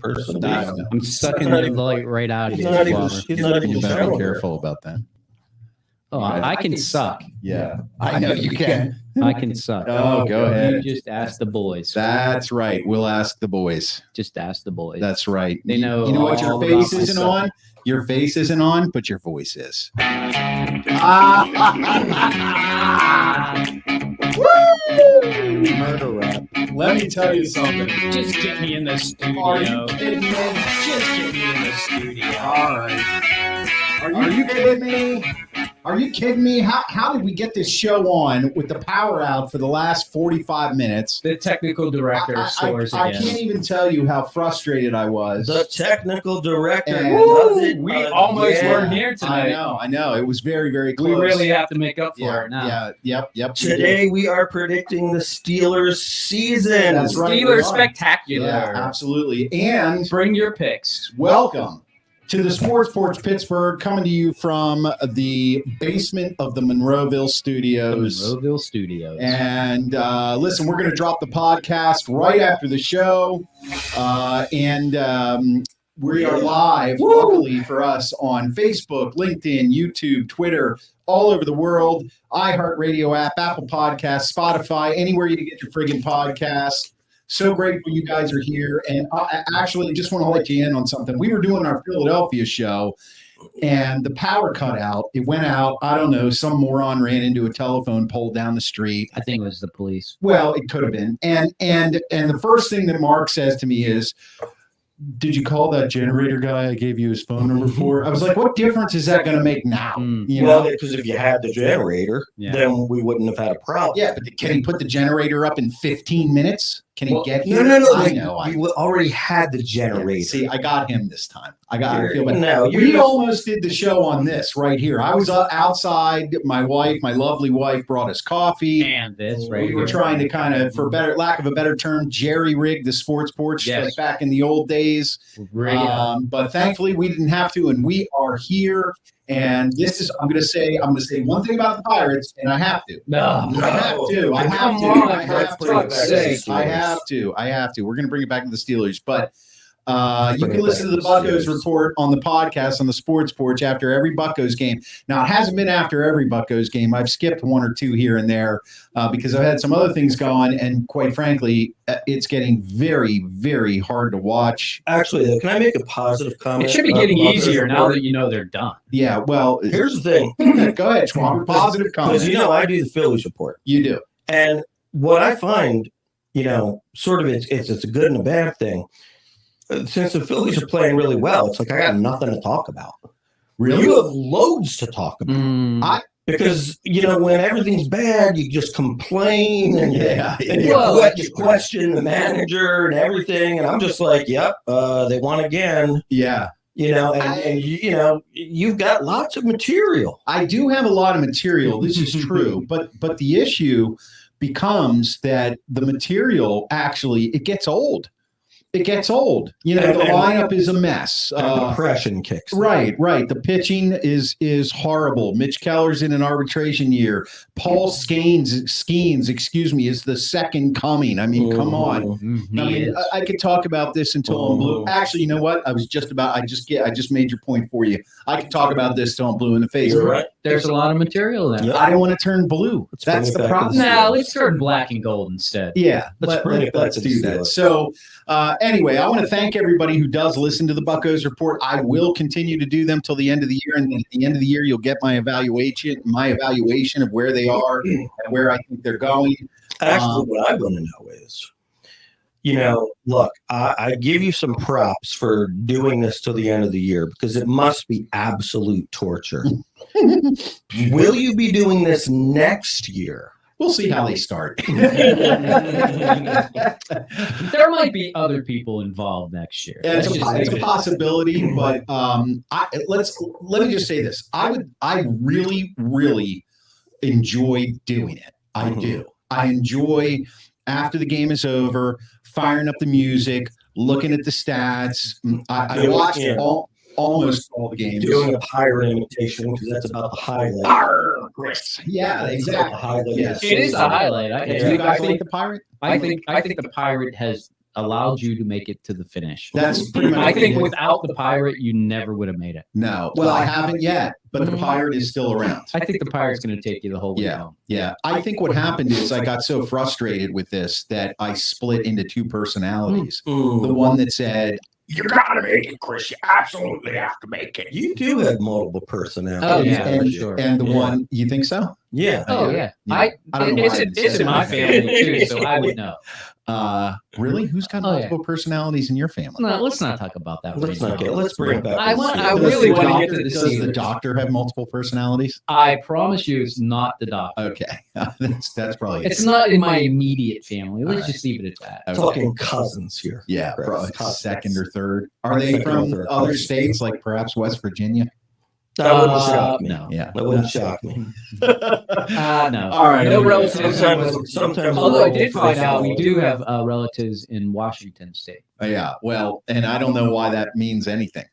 person. I'm sucking the light right out of you. He's not even You better be showing. careful about that. Oh, I can suck. Yeah, I know you can. I can suck. Oh, go ahead. You just ask the boys. That's right. We'll ask the boys. Just ask the boys. That's right. They know. You know what? Your all face about isn't myself. on. Your face isn't on, but your voice is. Murder rap. Let me tell you something. Just get me in the studio. Are you kidding me? Just get me in the studio. All right. Are you kidding me? Are you kidding me? How did we get this show on with the power out for the last 45 minutes? The technical director soars I again. can't even tell you how frustrated I was. The technical director And- does it. We again. almost weren't here tonight. I know. It was very, very close. We really have to make up for it now. Yep. Today we are predicting the Steelers season. That's right. Steelers we are. spectacular. Yeah, absolutely. And Bring your picks. welcome to the Sports Porch Pittsburgh, coming to you from the basement of the Monroeville Studios. Monroeville Studios. And listen, we're going to drop the podcast right after the show. We are live, luckily for us, on Facebook, LinkedIn, YouTube, Twitter, all over the world, iHeartRadio app, Apple Podcasts, Spotify, anywhere you get your friggin' podcasts. So grateful you guys are here. And I actually just want to let you in on something. We were doing our Philadelphia show, and the power cut out. It went out. I don't know. Some moron ran into a telephone pole down the street. I think it was the police. Well, it could have been. And the first thing that Mark says to me is, "Did you call that generator guy I gave you his phone number for?" I was like, "What difference is that going to make now?" You know? Well, because if you had the generator, Yeah. then we wouldn't have had a problem. Yeah, but can he put the generator up in 15 minutes? Can he get here? No. I know. We already had the generator. See, I got him this time. I feel bad. No, We almost did the show on this right here. I was outside. My lovely wife, brought us coffee. And this right We were here. trying to kind of, for lack of a better term, jerry-rig the sports porch Yes. like back in the old days. But thankfully, we didn't have to, and we are here. And this is, I'm going to say one thing about the Pirates, and I have to. No. I have to. I have Come to. on, I have let's bring it back to. to the Steelers. I have to. We're going to bring it back to the Steelers, but you Bring can it listen to back the to the Buccos Steelers. report on the podcast on the Sports Porch after every Buccos game. Now, it hasn't been after every Buccos game. I've skipped one or two here and there because I've had some other things going, and quite frankly, it's getting very, very hard to watch. Actually, though, can I make a positive comment? It should be about getting the Buccos easier now report? that you know they're done. Yeah, well, Here's the thing. go ahead, Schwab. Positive comment. Because, I do the Phillies report. You do. And what I find, sort of it's a good and a bad thing. Since the Phillies are playing really well, it's like I got nothing to talk about. Really? You have loads to talk about. Because, when everything's bad, you just complain and, and you question the manager and everything. And I'm just like, yep, they won again. Yeah. You've got lots of material. I do have a lot of material. This is true. But the issue becomes that the material actually, it gets old. It gets old. The lineup is a mess. Depression kicks. Right. The pitching is horrible. Mitch Keller's in an arbitration year. Paul Skeens, is the second coming. I mean, come on. I could talk about this until I'm blue. Actually, you know what? I just made your point for you. I could talk about this till I'm blue in the face. You're right. There's a lot of material there. Yep. I don't want to turn blue. That's the problem. No, let's turn black and gold instead. Yeah, Let's bring it back let's to the do that. Steelers. So anyway, I want to thank everybody who does listen to the Buccos report. I will continue to do them till the end of the year, and then at the end of the year, you'll get my evaluation of where they are and where I think they're going. Actually, what I want to know is, look, I give you some props for doing this till the end of the year because it must be absolute torture. Will you be doing this next year? We'll see how they start. There might be other people involved next year. Yeah, it's a possibility, but let me just say this: I really, really enjoy doing it. I do. I enjoy after the game is over, firing up the music, looking at the stats. I watched almost all the games. Doing a pirate imitation because that's about the highlight. Yeah, exactly. The highlight. Yes. It is a highlight. Do you guys like the Pirate? I think the Pirate has allowed you to make it to the finish. That's pretty much. I think without the Pirate, you never would have made it. No. Well, I haven't yet, but the Pirate is still around. I think the Pirate's going to take you the whole way home. Yeah. I think what happened is I got so frustrated with this that I split into two personalities. The one that said, "You gotta make it, Chris. You absolutely have to make it." You do have multiple personalities. Oh, yeah, for sure. And the one, you think so? Yeah. Oh, yeah. I don't know. It's in my family, too, so I would know. Really? Who's got multiple personalities in your family? No, let's not talk about that. Let's bring it back. I really want to get to the Does the Steelers. doctor have multiple personalities? I promise you, it's not the doctor. Okay. That's probably It's not in my immediate family. Let's just leave it at that. Okay. Talking cousins here. Yeah, Chris. probably Cousins. second or third. Are they from other states, like perhaps West Virginia? That wouldn't shock me. No. Yeah. That wouldn't shock me. No. All right. No relatives. Sometimes Although I did find out we do have relatives in Washington State. Yeah. Well, and I don't know why that means anything.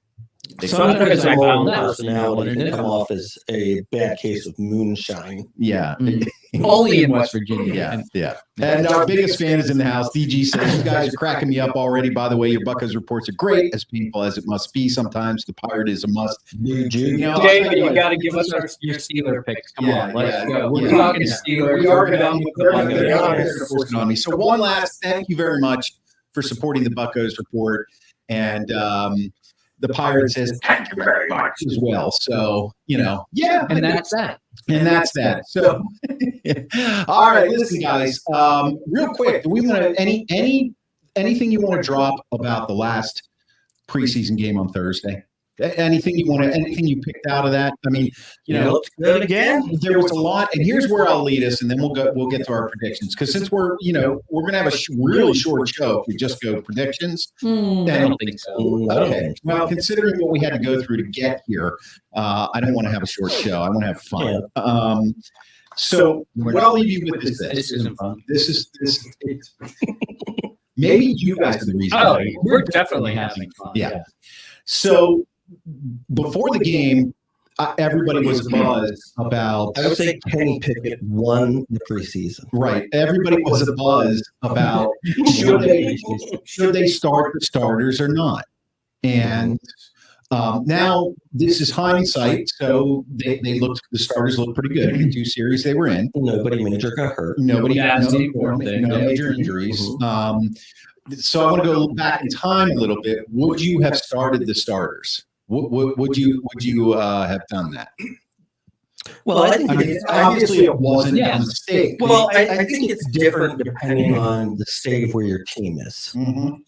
Sometimes I a found multiple out. personality can come off as a bad case of moonshine. Yeah. Only in West Virginia. Yeah. Yeah. And our biggest fan is in the house. DG says, "You guys are cracking me up already. By the way, your Buckos reports are great, as painful as it must be. Sometimes the Pirate is a must." You know, David, you got to give us your Steeler picks. Come on, let's go. We're talking Steelers. We are done with the Buckos. forcing on me. So one last thank you very much for supporting the Buckos report. And the Pirate says thank you very much as well. So, yeah. And that's that. And that's that. So, all right, listen, guys. Real quick, do we want to anything you want to drop about the last preseason game on Thursday? Anything you picked out of that? I mean, Let's do it again. there was a lot, and here's where I'll lead us, and then we'll get to our predictions. Because since we're going to have a really short show if we just go predictions. I don't think so. Okay. Well, considering what we had to go through to get here, I don't want to have a short show. I want to have fun. So what I'll leave you with is this. This isn't fun. This is maybe you guys are the reason. Oh, we're definitely having fun. Yeah. So before the game, everybody was buzzed about. I would say Kenny Pickett won the preseason. Right. Everybody was a buzz about should they start the starters or not. And now this is hindsight. So the starters looked pretty good in the two series they were in. Nobody major got hurt. Nobody That's no the important thing. major injuries. So I want to go back in time a little bit. Would you have started the starters? Would you have done that? Well, I think obviously it wasn't a mistake. Well, I think it's different depending on the state of where your team is.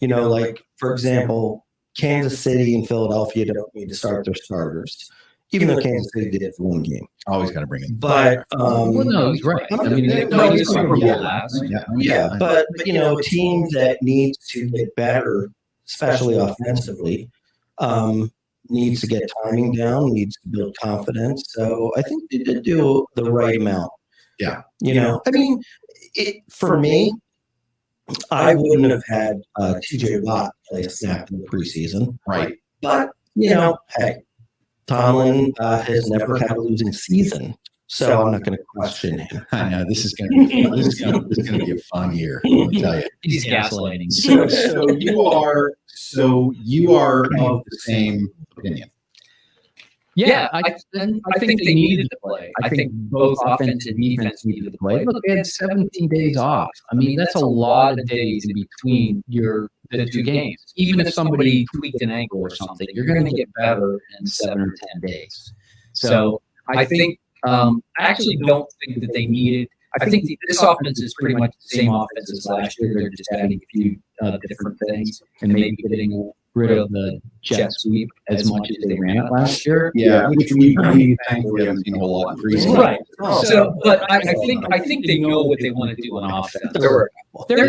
Like, for example, Kansas City and Philadelphia don't need to start their starters, even though Kansas City did it for one game. Always got to bring it. But Well, no, he's right. I mean, he's Super Bowl yeah. last. yeah, but teams that need to get better, especially offensively, needs to get timing down, needs to build confidence. So I think they did do the right amount. Yeah. I mean, for me, I wouldn't have had TJ Watt play a snap in the preseason. Right. But, hey, Tomlin has never had a losing season. So I'm not going to question him. I know this is going to be a fun year. Let me tell you. He's gaslighting. So you are of the same opinion. Yeah, I think they needed to play. I think both offense and defense needed to play. Look, they had 17 days off. I mean, that's a lot of days in between the two games. Even if somebody tweaked an ankle or something, you're going to get better in 7 or 10 days. So I think I actually don't think that they needed. I think this offense is pretty much the same offense as last year. They're just adding a few different things and maybe getting rid of the jet sweep as much as they ran it last year. Yeah, which we thankfully haven't seen a whole lot in preseason. Right. So, but I think they know what they want to do on offense. They're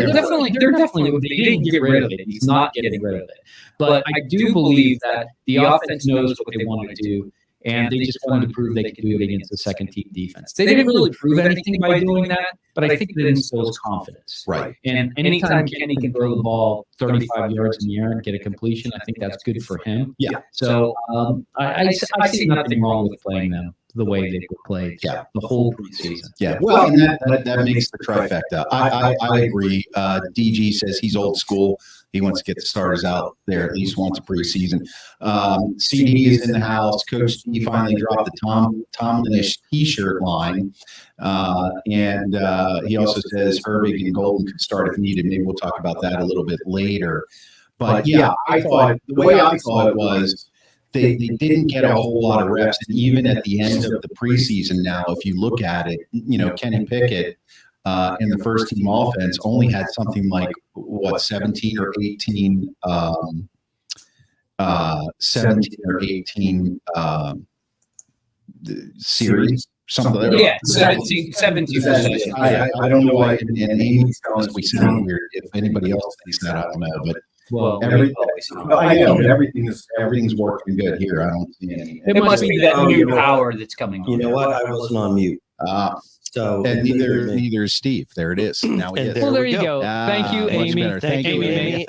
definitely they didn't get rid of it. He's not getting rid of it. But I do believe that the offense knows what they want to do. And they just wanted to prove they could do it against the second-team defense. They didn't really prove anything by doing that, but I think that instills confidence. Right. And anytime Kenny can throw the ball 35 yards in the air and get a completion, I think that's good for him. Yeah. So I see nothing wrong with playing them the way they were played the whole preseason. Yeah. Well, and that makes the trifecta. I agree. DG says he's old school. He wants to get the starters out there at least once a preseason. CD is in the house. Coach Steve finally dropped the Tomlinish T-shirt line. And he also says Herbig and Golden could start if needed. Maybe we'll talk about that a little bit later. But yeah, I thought the way I saw it was they didn't get a whole lot of reps. And even at the end of the preseason now, if you look at it, Kenny Pickett in the first team offense only had something like 17 or 18 series. Something like that. 17 possessions. I don't know why. And Amy's telling us we sound weird. If anybody else thinks that, I don't know. But I know everything's working good here. I don't see any. It must be that new power that's coming. You know what? I wasn't on mute. So and neither is Steve. There it is. Now he is. Well, there you go. Thank you, Amy. Thank you, Amy.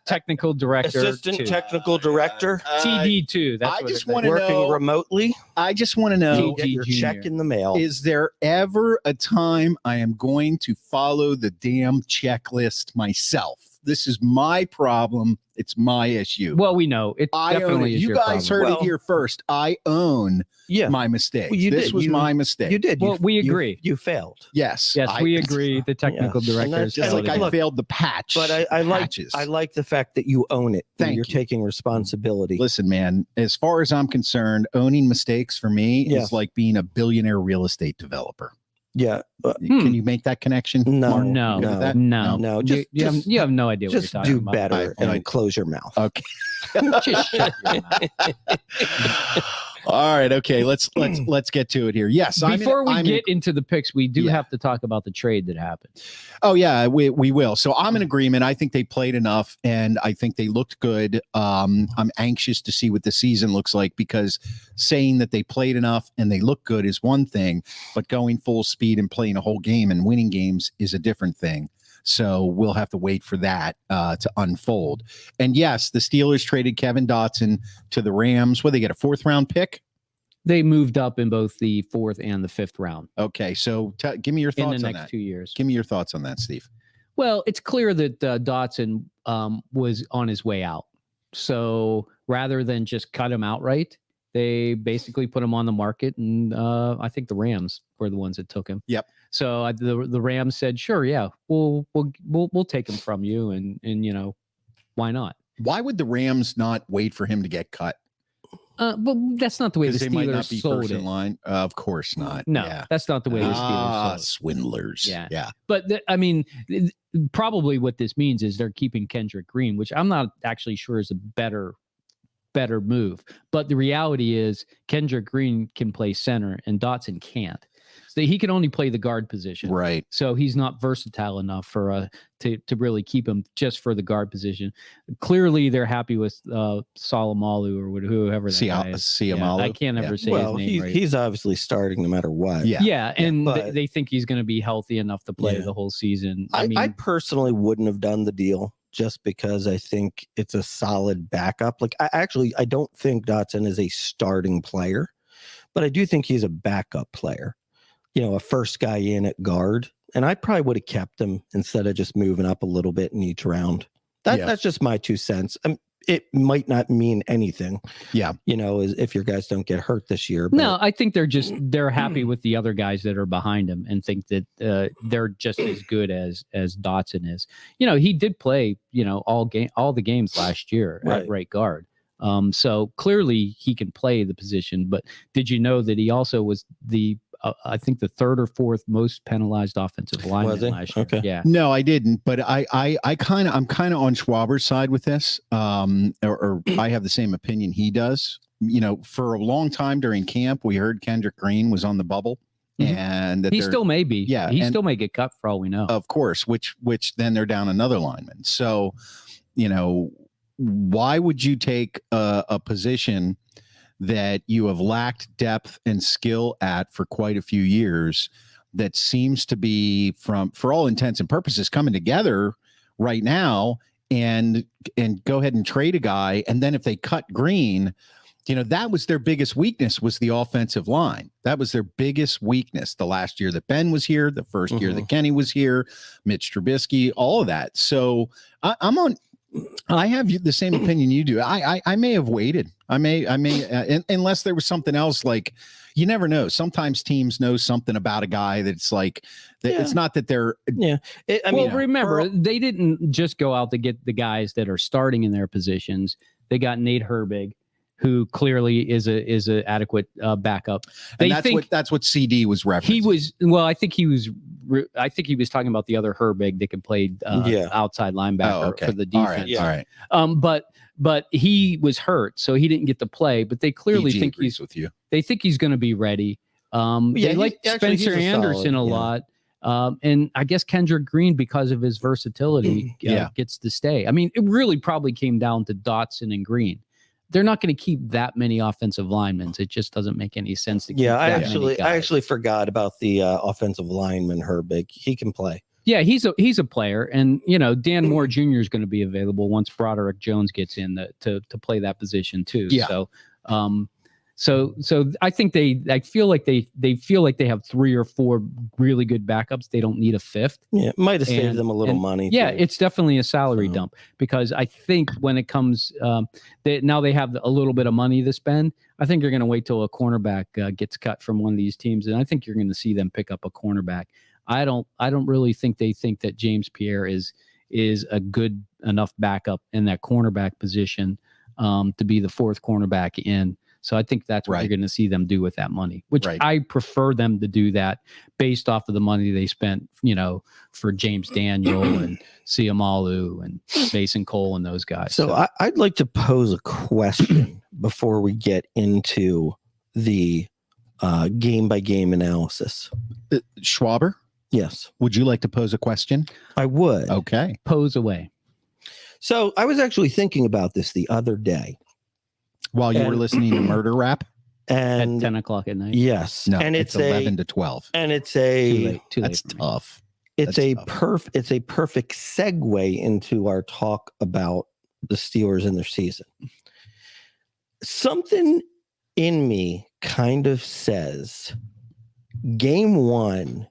Technical director, assistant technical director, TD2. That's I just want to working know remotely. I just want to know. Get your check in the mail. Is there ever a time I am going to follow the damn checklist myself? This is my problem. It's my issue. Well, we know it definitely is you your guys problem. heard it here first. I own my mistake. Well, this was my mistake. You did. Well, we agree. You failed. Yes. We agree. The technical director is just like I failed the patch. But I like the fact that you own it. You're taking responsibility. Listen, man, as far as I'm concerned, owning mistakes for me is like being a billionaire real estate developer. Yeah. Can you make that connection? No. Just you have no idea what you're talking about. Just do better and close your mouth. Okay. Just shut your mouth. All right. Okay. Let's get to it here. Yes. Before we get into the picks, we do have to talk about the trade that happened. Oh yeah, we will. So I'm in agreement. I think they played enough, and I think they looked good. I'm anxious to see what the season looks like, because saying that they played enough and they look good is one thing, but going full speed and playing a whole game and winning games is a different thing. So we'll have to wait for that to unfold. And yes, the Steelers traded Kevin Dotson to the Rams. They get a 4th round pick? They moved up in both the 4th and the 5th round. Okay, so give me your thoughts on that. In the next 2 years. Give me your thoughts on that, Steve. Well, it's clear that Dotson was on his way out. So rather than just cut him outright, they basically put him on the market, and I think the Rams were the ones that took him. Yep. So the Rams said, "Sure, yeah, we'll take him from you, and why not?" Why would the Rams not wait for him to get cut? But that's not the way the Steelers might not be sold first it. in line. Of course not. No, that's not the way the Steelers sold it. Swindlers. Yeah. But probably what this means is they're keeping Kendrick Green, which I'm not actually sure is a better move. But the reality is Kendrick Green can play center and Dotson can't. So he can only play the guard position. Right. So he's not versatile enough for to really keep him just for the guard position. Clearly, they're happy with Salomalu or whoever that guy is. Siamalu. I can't ever say his name right. He's obviously starting no matter what. And they think he's going to be healthy enough to play the whole season. I personally wouldn't have done the deal just because I think it's a solid backup. Like I don't think Dotson is a starting player, but I do think he's a backup player. A first guy in at guard, and I probably would have kept him instead of just moving up a little bit in each round. That's just my 2 cents. It might not mean anything. If your guys don't get hurt this year. But. No, I think they're happy with the other guys that are behind him and think that they're just as good as Dotson is. He did play all the games last year at right guard. So clearly he can play the position. But did you know that he also was I think the 3rd or 4th most penalized offensive lineman last year. Okay. Yeah. No, I didn't. But I'm kind of on Schwaber's side with this. Or I have the same opinion he does. For a long time during camp, we heard Kendrick Green was on the bubble, and that he still may be. Yeah, he still may get cut for all we know. Of course, which then they're down another lineman. So, why would you take a position that you have lacked depth and skill at for quite a few years, that seems to be, for all intents and purposes, coming together right now, and go ahead and trade a guy, and then if they cut Green, That was their biggest weakness, was the offensive line. That was their biggest weakness the last year that Ben was here, the first year that Kenny was here, Mitch Trubisky, all of that. So I have the same opinion you do. I may have waited. I may, unless there was something else. Like, you never know. Sometimes teams know something about a guy that's like, it's not that they're. Yeah. Remember, they didn't just go out to get the guys that are starting in their positions. They got Nate Herbig, who clearly is a adequate backup. And that's what CD was referencing. He was, I think he was talking about the other Herbig that could play outside linebacker for the defense. All right. But he was hurt, so he didn't get to play. But they clearly think agrees with you. They think he's going to be ready. They like Spencer Anderson a lot. And I guess Kendrick Green, because of his versatility, gets to stay. I mean, it really probably came down to Dotson and Green. They're not going to keep that many offensive linemen. It just doesn't make any sense to keep I actually forgot about the offensive lineman Herbig. He can play. Yeah, he's a player, and Dan Moore Jr. is going to be available once Broderick Jones gets in to play that position too. Yeah. So I think I feel like they feel like they have 3 or 4 really good backups. They don't need a 5th. Yeah, it might have saved them a little money. Yeah, it's definitely a salary dump, because I think when it comes, now they have a little bit of money to spend. I think you're going to wait till a cornerback gets cut from one of these teams, and I think you're going to see them pick up a cornerback. I don't really think they think that James Pierre is a good enough backup in that cornerback position to be the 4th cornerback in. So I think that's what you're going to see them do with that money, which I prefer them to do that based off of the money they spent, for James Daniel and Siamalu and Mason Cole and those guys. So I'd like to pose a question before we get into the game-by-game analysis. Schwaber? Yes. Would you like to pose a question? I would. Okay. Pose away. So I was actually thinking about this the other day. While you were listening to Murder Rap? And at 10 o'clock at night? Yes. No, and it's 11 to 12. And it's too late that's tough. It's a perfect segue into our talk about the Steelers and their season. Something in me kind of says game 1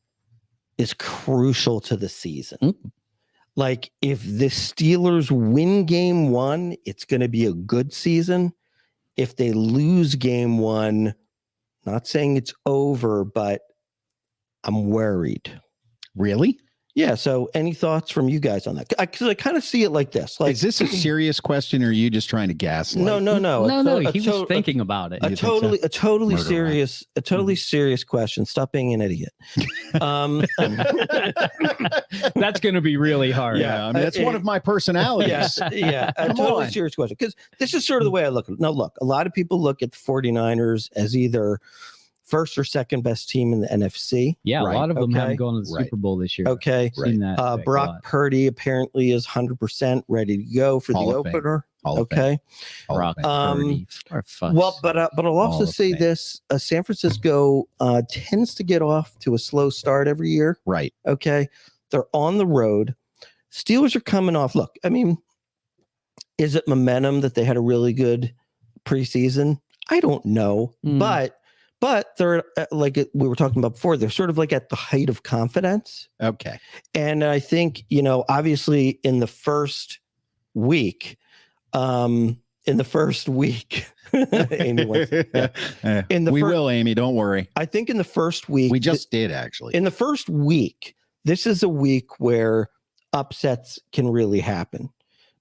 is crucial to the season. Mm-hmm. Like, if the Steelers win game 1, it's going to be a good season. If they lose game 1, not saying it's over, but I'm worried. Really? Yeah. So any thoughts from you guys on that? Because I kind of see it like this. Like, is this a serious question, or are you just trying to gaslight? No. He was thinking about it. A totally serious question. Stop being an idiot. That's going to be really hard. Yeah, I mean, that's one of my personalities. Yeah. A totally serious question, because this is sort of the way I look at it. Now, look, a lot of people look at the 49ers as either first or second best team in the NFC. Yeah, a lot of them haven't gone to the Super Bowl this year. Okay. Brock Purdy apparently is 100% ready to go for the opener. Okay. Purdy. But I'll also say this: San Francisco tends to get off to a slow start every year. Right. Okay. They're on the road. Steelers are coming off. Look, I mean, is it momentum that they had a really good preseason? I don't know, but they're like we were talking about before. They're sort of like at the height of confidence. Okay. And I think, obviously in the first week, Amy wants, will, Amy, don't worry. I think in the first week, we just did actually. In the first week, this is a week where upsets can really happen.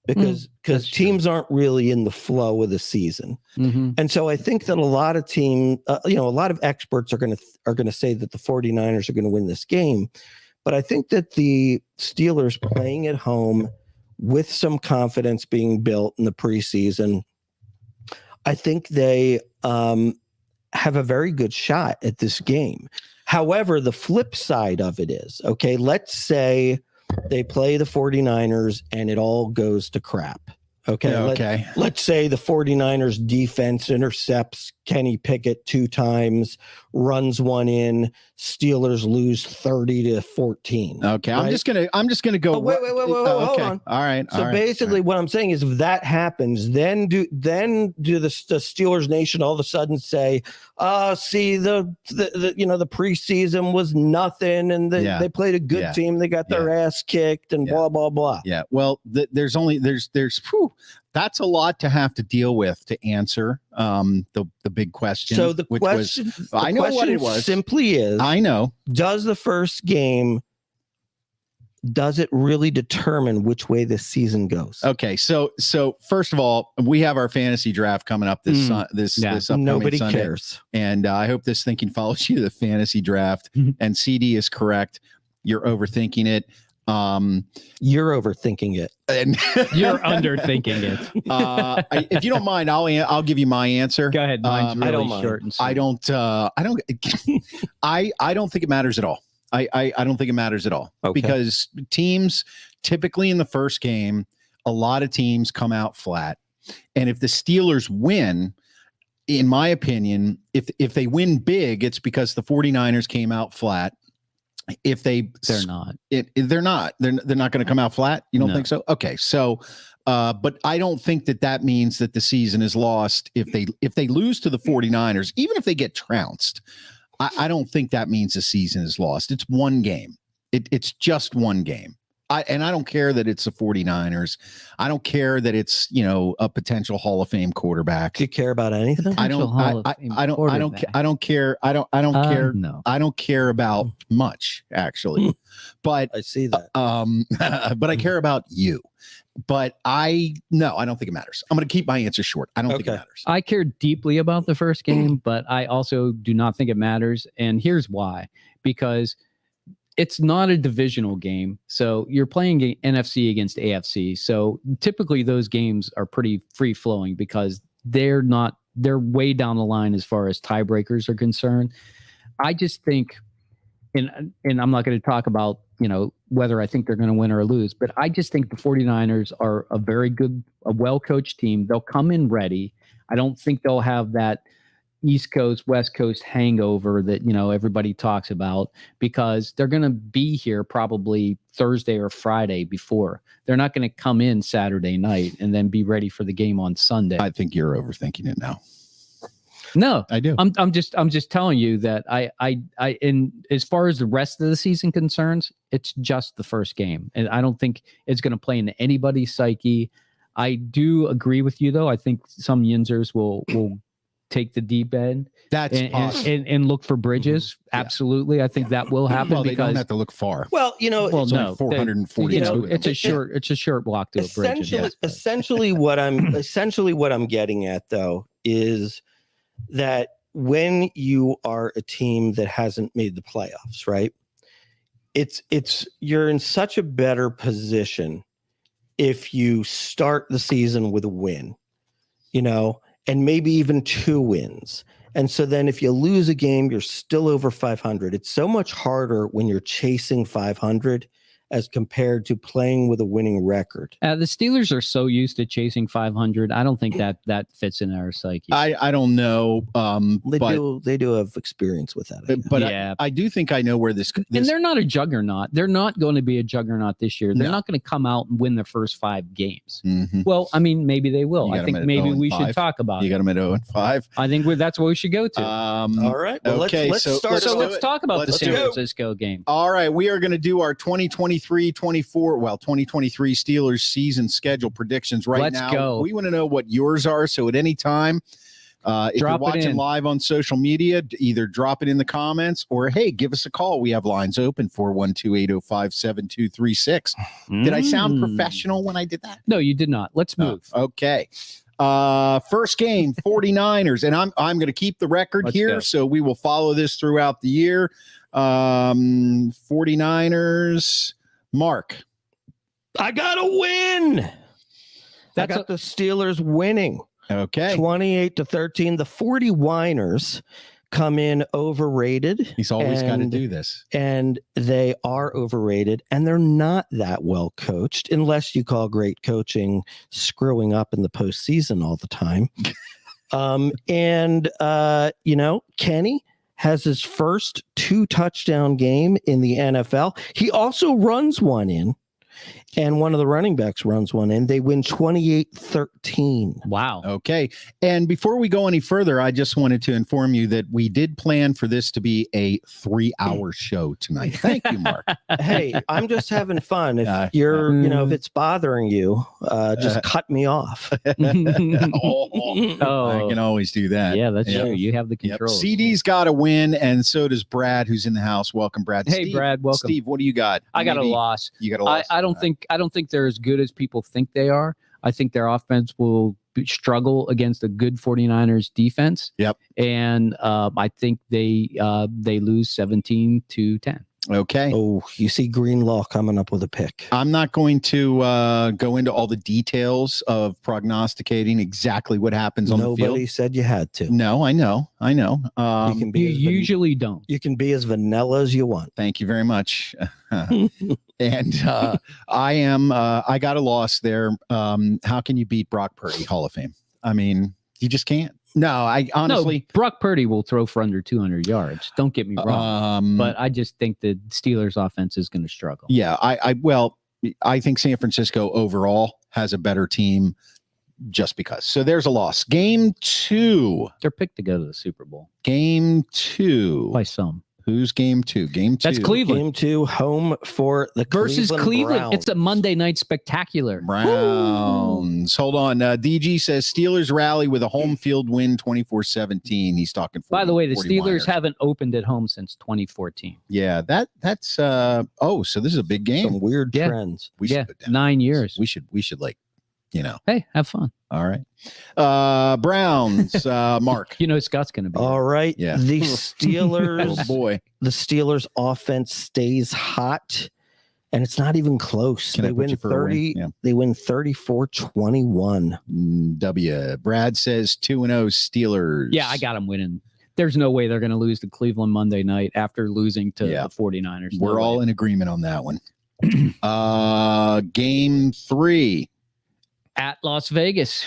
Because teams aren't really in the flow of the season, and so I think that a lot of a lot of experts are going to say that the 49ers are going to win this game, but I think that the Steelers playing at home with some confidence being built in the preseason, I think they have a very good shot at this game. However, the flip side of it is, okay, let's say they play the 49ers and it all goes to crap. Okay. Okay. Let's say the 49ers defense intercepts Kenny Pickett 2 times, runs one in, Steelers lose 30-14. Okay. Right? I'm just gonna go. Oh, wait, hold on. All right. So basically what I'm saying is if that happens, then do the Steelers Nation all of a sudden say, see the preseason was nothing and they played a good team, they got their ass kicked and blah blah blah. Yeah. Well, there's that's a lot to have to deal with to answer the big question. So the question what it was simply is, I know, does the first game, does it really determine which way this season goes? Okay, so first of all, we have our fantasy draft coming up this upcoming Nobody Sunday, cares, and I hope this thinking follows you to the fantasy draft. And CD is correct; you're overthinking it. You're overthinking it, and you're underthinking it. If you don't mind, I'll give you my answer. Go ahead. Mine's really I don't short and sweet. I don't think it matters at all. I don't think it matters at all because teams typically in the first game, a lot of teams come out flat. And if the Steelers win, in my opinion, if they win big, it's because the 49ers came out flat. If they're not going to come out flat. You don't think so? Okay. So, but I don't think that means that the season is lost. If they lose to the 49ers, even if they get trounced, I don't think that means the season is lost. It's one game. It's just one game. I don't care that it's the 49ers. I don't care that it's, a potential Hall of Fame quarterback. Do you care about anything? I don't care about much, actually. But I see that. But I care about you. But I don't think it matters. I'm going to keep my answer short. I don't think it matters. I care deeply about the first game, but I also do not think it matters. And here's why. Because it's not a divisional game. So you're playing NFC against AFC. So typically those games are pretty free flowing because they're way down the line as far as tiebreakers are concerned. I just think, and I'm not going to talk about, whether I think they're going to win or lose, but I just think the 49ers are a well-coached team. They'll come in ready. I don't think they'll have that East Coast, West Coast hangover that, everybody talks about because they're going to be here probably Thursday or Friday before. They're not going to come in Saturday night and then be ready for the game on Sunday. I think you're overthinking it now. No, I do. I'm just telling you that and as far as the rest of the season concerns, it's just the first game. And I don't think it's going to play into anybody's psyche. I do agree with you though. I think some Yinzers will take the deep end and look for bridges. Yeah. Absolutely. I think that will happen because they don't have to look far. Well, it's only 442. It's a short walk to a bridge. Essentially what I'm getting at though is that when you are a team that hasn't made the playoffs, right? You're in such a better position if you start the season with a win, and maybe even 2 wins. And so then if you lose a game, you're still over 500. It's so much harder when you're chasing 500 as compared to playing with a winning record. The Steelers are so used to chasing 500. I don't think that fits in our psyche. I don't know. They do have experience with that. But yeah. I do think I know where this. And they're not a juggernaut. They're not going to be a juggernaut this year. They're not going to come out and win the first 5 games. Mm-hmm. Well, I mean, maybe they will. I think maybe we should talk about it. You got them at 0-5. I think that's what we should go to. All right. Well, let's start. So let's talk about the San Francisco game. All right. We are going to do our 2023 Steelers season schedule predictions now. Let's go. We want to know what yours are. So at any time, if you're watching live on social media, either drop it in the comments or, hey, give us a call. We have lines open, 412-805-7236. Did I sound professional when I did that? No, you did not. Let's move. Okay. First game, 49ers. And I'm going to keep the record here. So we will follow this throughout the year. 49ers. Mark. I got to win. I got the Steelers winning. Okay. 28-13. The 49ers come in overrated. He's always got to do this. And they are overrated, and they're not that well coached, unless you call great coaching screwing up in the postseason all the time. Kenny has his first 2-touchdown game in the NFL. He also runs one in, and one of the running backs runs one in. They win 28-13. Wow. Okay. And before we go any further, I just wanted to inform you that we did plan for this to be a 3-hour show tonight. Thank you, Mark. Hey, I'm just having fun. If if it's bothering you, just cut me off. I can always do that. Yeah, that's true. You have the control. CD's got to win, and so does Brad, who's in the house. Welcome, Brad. Hey, Steve, Brad, welcome. Steve, what do you got? I got a loss. You got a loss? I don't think they're as good as people think they are. I think their offense will struggle against a good 49ers defense. Yep. And I think they lose 17-10. Okay. Oh, you see Greenlaw coming up with a pick. I'm not going to go into all the details of prognosticating exactly what happens on the field. Nobody said you had to. No, I know. You can be You usually don't. You can be as vanilla as you want. Thank you very much. And I got a loss there. How can you beat Brock Purdy, Hall of Fame? I mean, you just can't. No, I honestly. No, Brock Purdy will throw for under 200 yards. Don't get me wrong. But I just think the Steelers offense is going to struggle. Yeah, I think San Francisco overall has a better team just because. So there's a loss. Game 2. They're picked to go to the Super Bowl. Game 2. By some. Who's game 2? Game 2. That's Cleveland. Game 2, home for the versus Cleveland. Browns. It's a Monday night spectacular. Browns. Hold on. DG says Steelers rally with a home field win 24-17. He's talking 40, By the way, the 40 Steelers Miners. haven't opened at home since 2014. Yeah, that's so this is a big game. Some weird trends. We should put down. 9 years. We should like, Hey, have fun. All right. Browns, Mark. Scott's going to be all right. Yeah. The Steelers. Oh boy. The Steelers offense stays hot, and it's not even close. Can I They put win you for a win? 30. Yeah. They win 34-21. W. Brad says 2-0 Steelers. Yeah, I got them winning. There's no way they're going to lose to Cleveland Monday night after losing to the 49ers. We're all in agreement on that one. Game 3. At Las Vegas.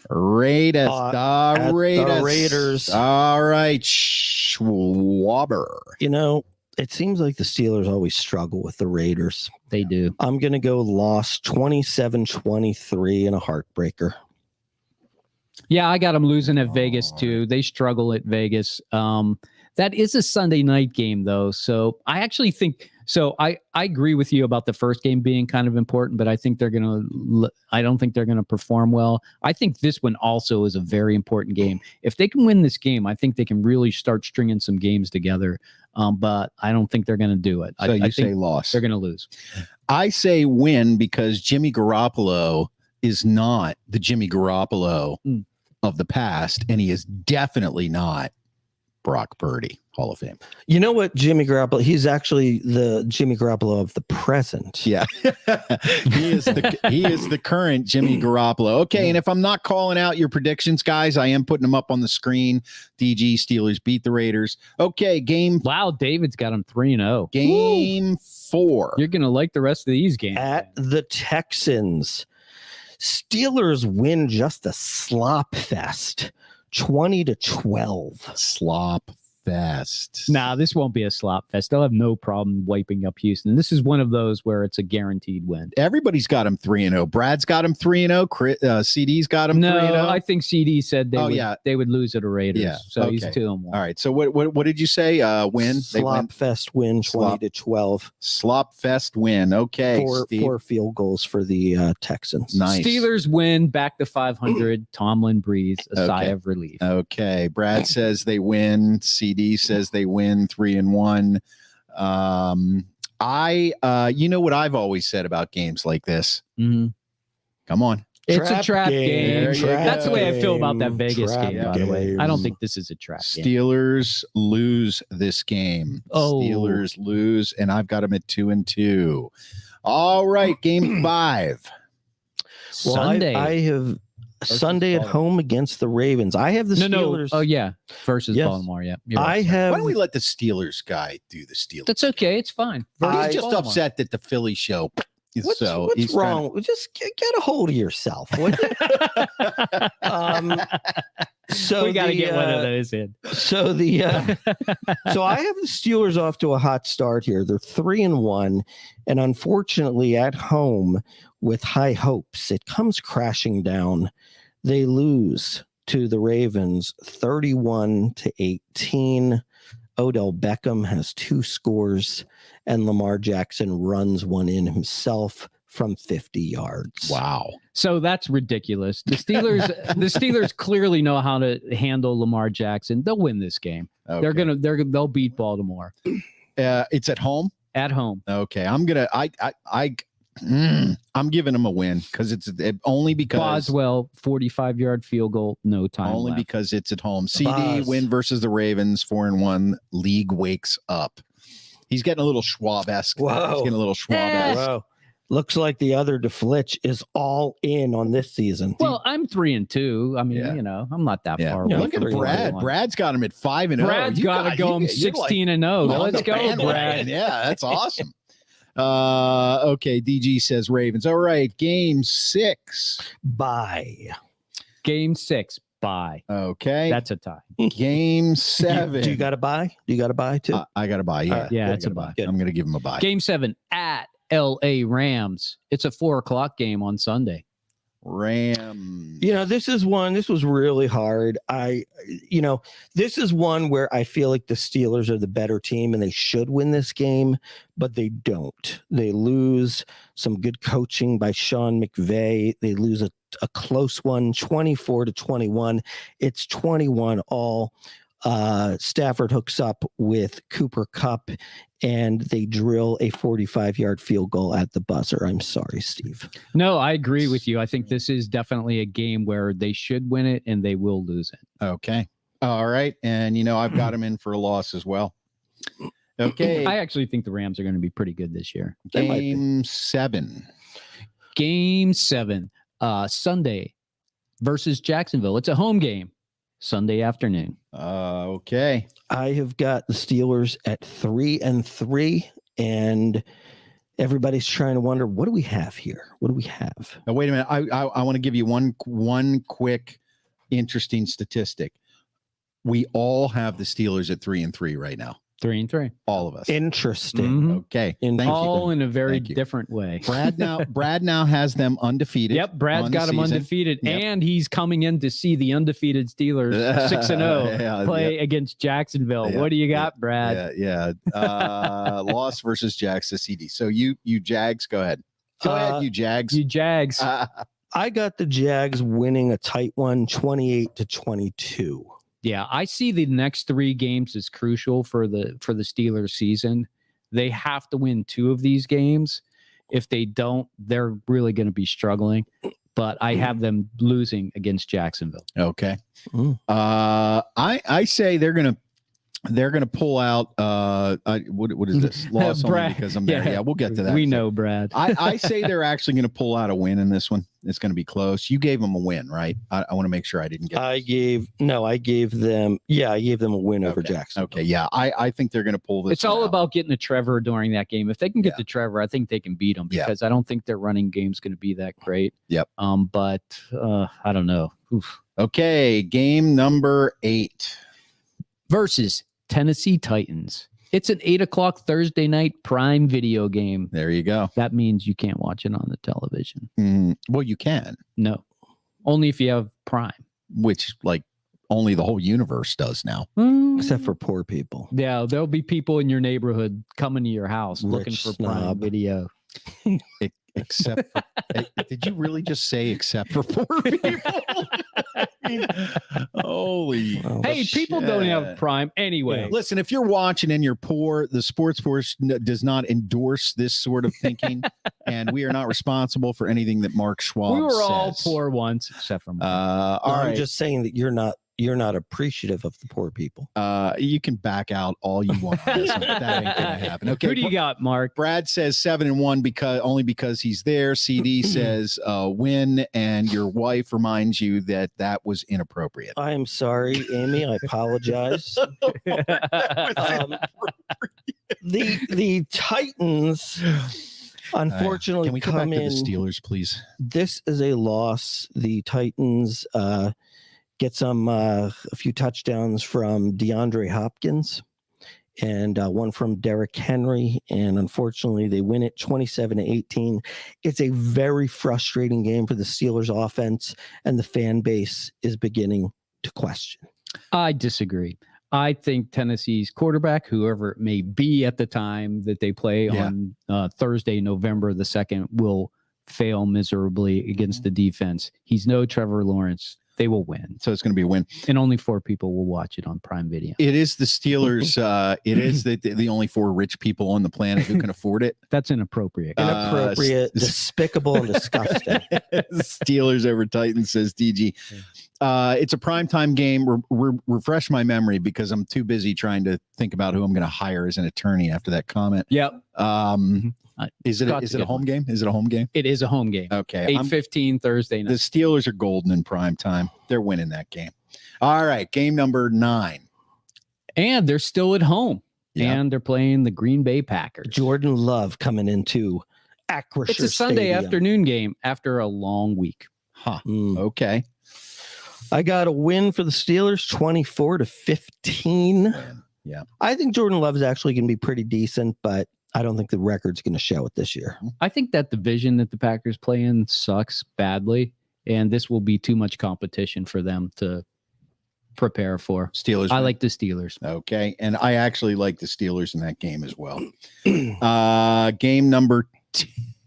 Raiders. The Raiders. All right. Schwaber. It seems like the Steelers always struggle with the Raiders. They do. I'm going to go loss 27-23 and a heartbreaker. Yeah, I got them losing at Vegas too. They struggle at Vegas. That is a Sunday night game though. So I actually think I agree with you about the first game being kind of important, but I don't think they're going to perform well. I think this one also is a very important game. If they can win this game, I think they can really start stringing some games together. But I don't think they're going to do it. So I say think loss. They're going to lose. I say win because Jimmy Garoppolo is not the Jimmy Garoppolo of the past, and he is definitely not Brock Purdy, Hall of Fame. You know what, Jimmy Garoppolo? He's actually the Jimmy Garoppolo of the present. Yeah, he is the current Jimmy Garoppolo. Okay, and if I'm not calling out your predictions, guys, I am putting them up on the screen. DG Steelers beat the Raiders. Okay, game. Wow, David's got them 3-0. Game 4. You're gonna like the rest of these games. At the Texans, Steelers win just a slop fest. 20-12. Slop fest. Nah, this won't be a slop fest. They'll have no problem wiping up Houston. This is one of those where it's a guaranteed win. Everybody's got him 3-0. Brad's got him 3-0. CD's got him 3-0. No, I think CD said they would lose at the Raiders. Yeah. So Okay. he's 2-1. All right. So what did you say? Win? Slop fest win 20-12. Slop fest win. Okay. Four field goals for the Texans. Nice. Steelers win back to 500. Tomlin breathes a sigh of relief. Okay. Brad says they win. CD says they win 3-1. You know what I've always said about games like this. Mm-hmm. Come on. It's a trap game. That's the way I feel about that game. Vegas Trap game, by the way. I don't think this is a trap game. Steelers lose this game. Oh. Steelers lose, and I've got them at 2-2. All right, game 5. Well, Sunday. Sunday at Baltimore. home against the Ravens. I have the Steelers. Oh yeah, versus Yes. Baltimore. Yeah, Why have. don't we let the Steelers guy do the Steelers? That's okay. It's fine. He's Versus just Baltimore. upset that the Philly show. What's he's wrong? Just get a hold of yourself. Would you? So we got to get one of those in. So so I have the Steelers off to a hot start here. They're 3-1, and unfortunately, at home with high hopes, it comes crashing down. They lose to the Ravens 31-18. Odell Beckham has 2 scores, and Lamar Jackson runs one in himself from 50 yards. Wow. So that's ridiculous. The Steelers clearly know how to handle Lamar Jackson. They'll win this game. Okay. They'll beat Baltimore. It's at home. At home. Okay. I'm giving them a win because only because Boswell 45-yard field goal, no time only left. because it's at home. CD Boz. win versus the Ravens 4-1. League wakes up. He's getting a little Schwab-esque. Whoa. He's getting a little Schwab-esque. Wow. Looks like the other DeFlitch is all in on this season. Well, I'm 3-2. I mean, Yeah. I'm not that Yeah. far away. Look at from Brad. 3-1. Brad's got him at 5-0. Brad's got to go him 16-0. Let's go, Brad. Yeah, that's awesome. Okay, DG says Ravens. All right, game 6. Bye. Game 6. Bye. Okay, That's a tie. game 7. Do you got to buy? Do you got to buy too? I got to buy. Yeah, Yeah, I it's a gotta buy. I'm going to give him a buy. Game 7 at LA Rams. It's a 4:00 game on Sunday. Rams. This was really hard. This is one where I feel like the Steelers are the better team and they should win this game, but they don't. They lose some good coaching by Sean McVay. They lose a close one, 24-21. It's 21 all. Stafford hooks up with Cooper Kupp and they drill a 45-yard field goal at the buzzer. I'm sorry, Steve. No, I agree with you. I think this is definitely a game where they should win it and they will lose it. Okay. All right. And, I've got him in for a loss as well. Okay. I actually think the Rams are going to be pretty good this year. Game 7. Game 7, Sunday versus Jacksonville. It's a home game, Sunday afternoon. Okay. I have got the Steelers at 3-3, and everybody's trying to wonder, what do we have here? What do we have? Now, wait a minute. I want to give you one quick, interesting statistic. We all have the Steelers at 3-3 right now. 3-3. All of us. Interesting. Mhm. Okay. In- Thank All you. in a very Thank you. different way. Brad now has them undefeated. Yep, Brad's on the got him season. undefeated, Yep. and he's coming in to see the undefeated Steelers 6-0 Yeah, play yeah. against Jacksonville. Yeah, What do you got, Brad? Yeah. Loss versus Jags to CD. So you Jags, go ahead. Go ahead, you Jags. You Jags. I got the Jags winning a tight one, 28-22. Yeah, I see the next 3 games as crucial for the Steelers season. They have to win 2 of these games. If they don't, they're really going to be struggling. But I have them losing against Jacksonville. Okay. Mm. I say they're gonna pull out. What is this? Loss only Brad, because I'm there. Yeah, we'll get to that. We know, Brad. I say they're actually going to pull out a win in this one. It's going to be close. You gave them a win, right? I want to make sure I didn't get. I gave them a win over Jackson. Okay, yeah, I think they're going to pull this. It's all one out. about getting to Trevor during that game. If they can get Yeah. to Trevor, I think they can beat him Yeah. because I don't think their running game's going to be that great. Yep. But I don't know. Oof. Okay, game number 8. Versus Tennessee Titans. It's an 8:00 Thursday night prime video game. There you go. That means you can't watch it on the television. Well, you can, No, only if you have Prime. which like only the whole universe does now. Except for poor people. Yeah, there'll be people in your neighborhood coming to your house looking Rich for Prime snob. Video. Except, for, did you really just say except for poor people? Holy. Well, Hey, people don't have Prime anyway. Listen, if you're watching and you're poor, the Sports Force does not endorse this sort of thinking, and we are not responsible for anything that Mark Schwab We were all says. poor once, except for mine. All I'm right. just saying that you're not you're not appreciative of the poor people. You can back out all you want. That ain't gonna happen. Okay. Who do you got, Mark? Brad says 7-1 because he's there. CD says win, and your wife reminds you that was inappropriate. I am sorry, Amy. I apologize. The Titans, unfortunately, can we go back come to the in. Steelers, please? This is a loss. The Titans get a few touchdowns from DeAndre Hopkins and one from Derrick Henry, and unfortunately they win it 27-18. It's a very frustrating game for the Steelers offense, and the fan base is beginning to question. I disagree. I think Tennessee's quarterback, whoever it may be at the time that they play on Thursday, November the 2nd, will fail miserably against the defense. He's no Trevor Lawrence. They will win. So it's going to be a win. And only 4 people will watch it on Prime Video. It is the Steelers. It is the only 4 rich people on the planet who can afford it. That's inappropriate. Inappropriate, despicable, and disgusting. Steelers over Titans, says DG. It's a primetime game. Refresh my memory because I'm too busy trying to think about who I'm going to hire as an attorney after that comment. Yep. Is it a home game? Is it a home game? It is a home game. Okay. 8:15 Thursday night. The Steelers are golden in prime time. They're winning that game. All right. Game number 9. And they're still at home. Yeah. And they're playing the Green Bay Packers. Jordan Love coming into Acrisure It's a Sunday Stadium. afternoon game after a long week. Huh. Okay. I got a win for the Steelers, 24-15. Yeah. I think Jordan Love is actually going to be pretty decent, but I don't think the record's going to show it this year. I think that division that the Packers play in sucks badly, and this will be too much competition for them to prepare for. Steelers. I like the Steelers. Okay. And I actually like the Steelers in that game as well. Game number